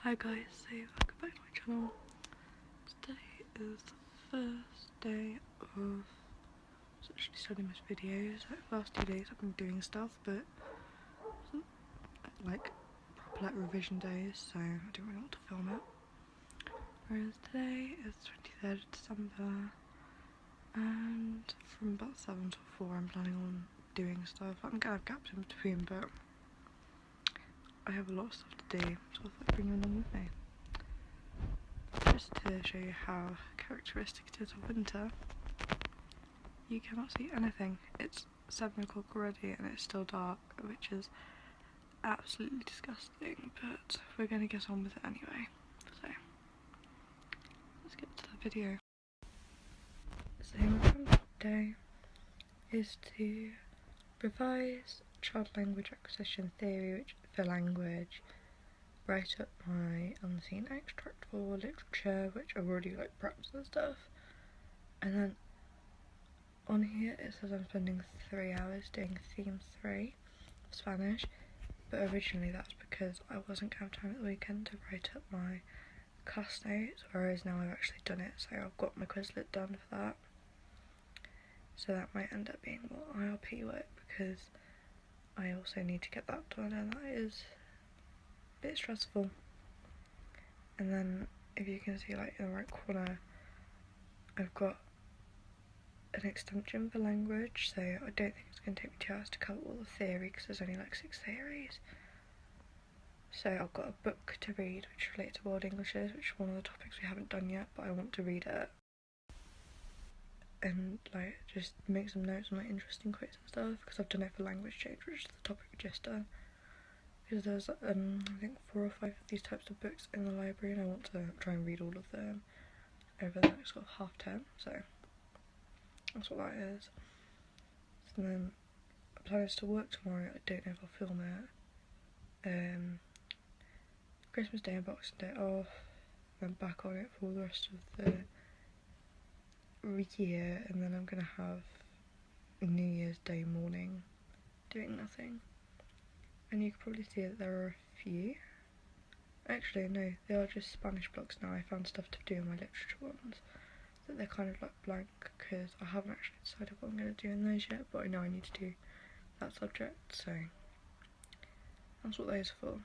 Hi guys, so welcome back to my channel. Today is the first day of actually Studymas videos. Like the last 2 days I've been doing stuff, but like proper revision days, so I didn't really want to film it. Whereas today is 23rd of December, and from about 7 till 4 I'm planning on doing stuff. I'm gonna have gaps in between, but I have a lot of stuff to do, so I thought I'd bring you along with me. Just to show you how characteristic it is of winter, you cannot see anything. It's 7 o'clock already and it's still dark, which is absolutely disgusting, but we're going to get on with it anyway. So, let's get to the video. So my plan for today is to revise child language acquisition theory for language, write up my unseen extract for literature, which I've already prepped and stuff, and then on here it says I'm spending 3 hours doing theme 3 Spanish, but originally that's because I wasn't going to have time at the weekend to write up my class notes, whereas now I've actually done it, so I've got my Quizlet done for that. So that might end up being more IRP work because I also need to get that done, and that is a bit stressful. And then if you can see in the right corner, I've got an extension for language, so I don't think it's going to take me 2 hours to cover all the theory because there's only 6 theories. So I've got a book to read which relates to world Englishes, which is one of the topics we haven't done yet, but I want to read it. And just make some notes on interesting quotes and stuff, because I've done it for language change, which is the topic we just done. Because there's I think 4 or 5 of these types of books in the library, and I want to try and read all of them over the next half term, so that's what that is. And then I plan is to work tomorrow. I don't know if I'll film it. Christmas Day and Boxing Day off, then back on it for the rest of the year, and then I'm gonna have New Year's Day morning doing nothing. And you can probably see that there are a few. Actually no, they are just Spanish blocks now. I found stuff to do in my literature ones that they're kind of blank, because I haven't actually decided what I'm going to do in those yet, but I know I need to do that subject, so that's what those are for.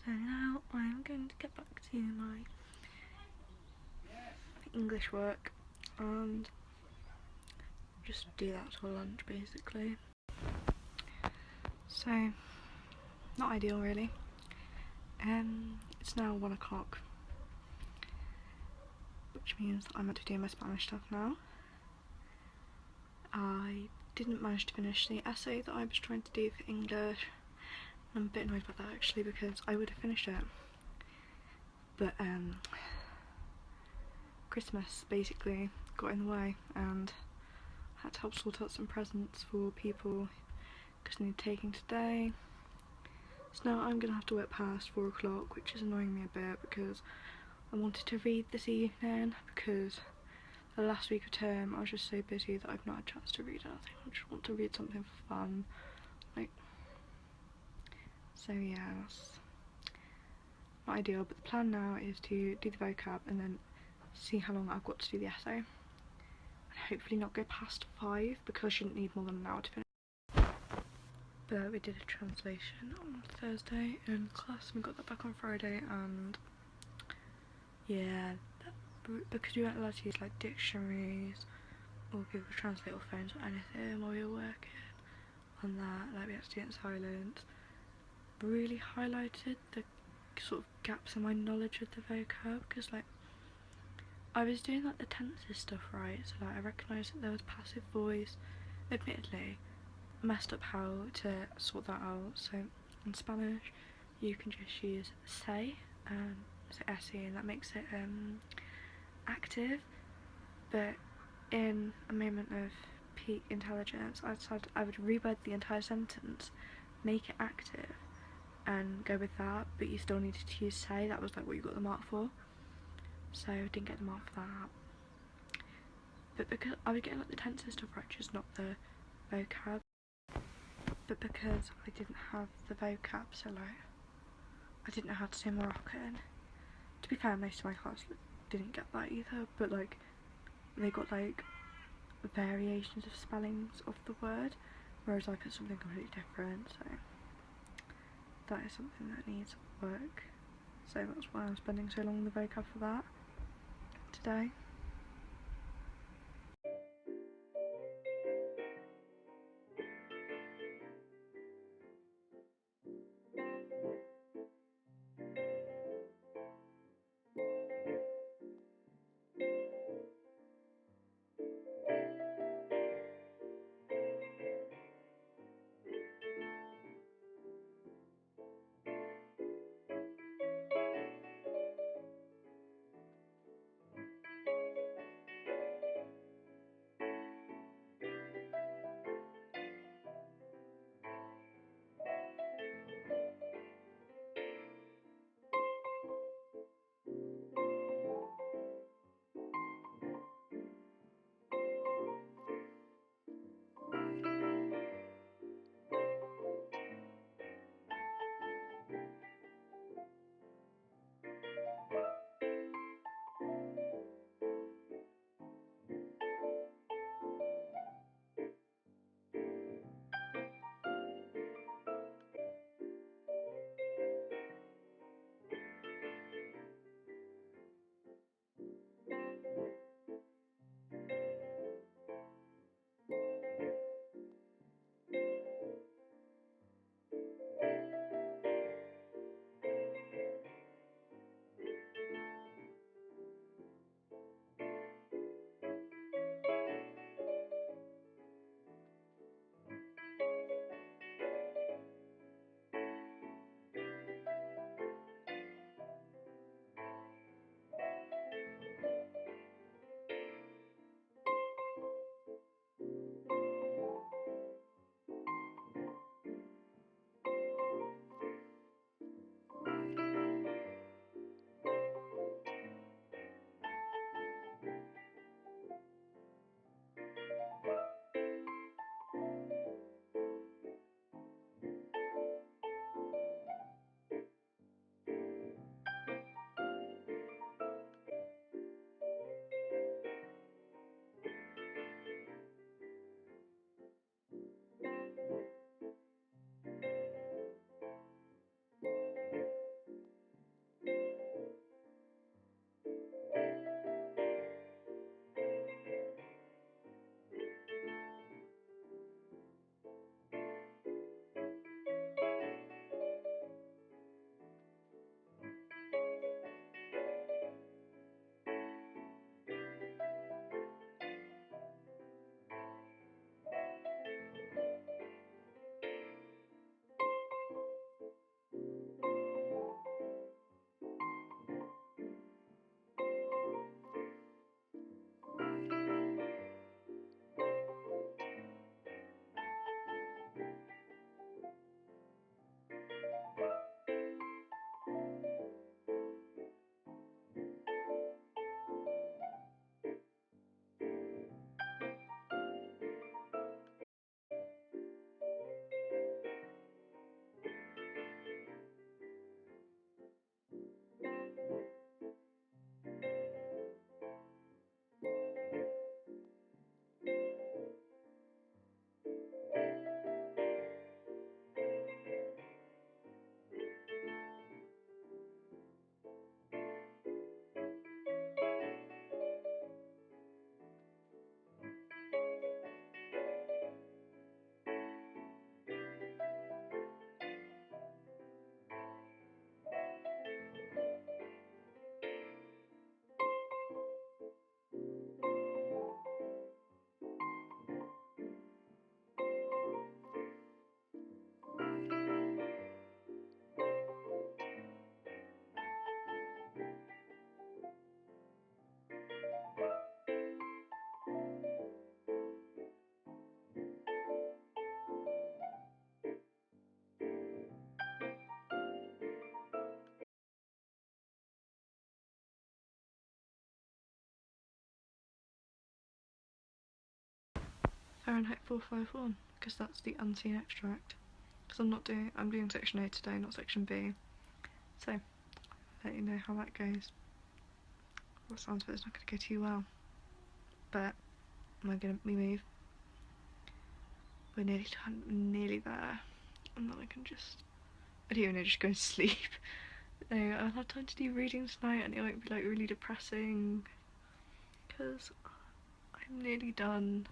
So now I'm going to get back to my English work and just do that till lunch basically. So, not ideal really. It's now 1 o'clock, which means I'm meant to do my Spanish stuff now. I didn't manage to finish the essay that I was trying to do for English. I'm a bit annoyed about that actually, because I would have finished it, but Christmas basically got in the way and I had to help sort out some presents for people because they need taking today. So now I'm going to have to work past 4 o'clock, which is annoying me a bit because I wanted to read this evening, because the last week of term I was just so busy that I've not had a chance to read anything. I just want to read something for fun, so yeah, that's not ideal, but the plan now is to do the vocab and then see how long I've got to do the essay. And hopefully not go past 5 because I shouldn't need more than an hour to finish. But we did a translation on Thursday in class and we got that back on Friday, and yeah, because we weren't allowed to use like dictionaries or Google Translate or phones or anything while we were working on that, like we had to do it in silence, really highlighted the sort of gaps in my knowledge of the vocab, because like I was doing like the tenses stuff right, so like I recognised that there was passive voice. Admittedly, I messed up how to sort that out, so in Spanish you can just use say, so se, and that makes it active, but in a moment of peak intelligence I decided I would reword the entire sentence, make it active and go with that, but you still needed to use say. That was like what you got the mark for, so I didn't get the mark for that. But because I was getting like the tenses stuff right, just not the vocab, but because I didn't have the vocab, so like I didn't know how to say Moroccan. To be fair, most of my class didn't get that either, but like they got like variations of spellings of the word, whereas I put something completely different, so that is something that needs work. So that's why I'm spending so long on the vocab for that today. Fahrenheit 451, because that's the unseen extract. Because I'm doing section A today, not section B. So, I'll let you know how that goes. What sounds of it's not going to go too well. But, we move. We're nearly done, nearly there. And then I can just, I don't even know, just go to sleep. No, I'll have time to do reading tonight and it won't be like really depressing. Because I'm nearly done.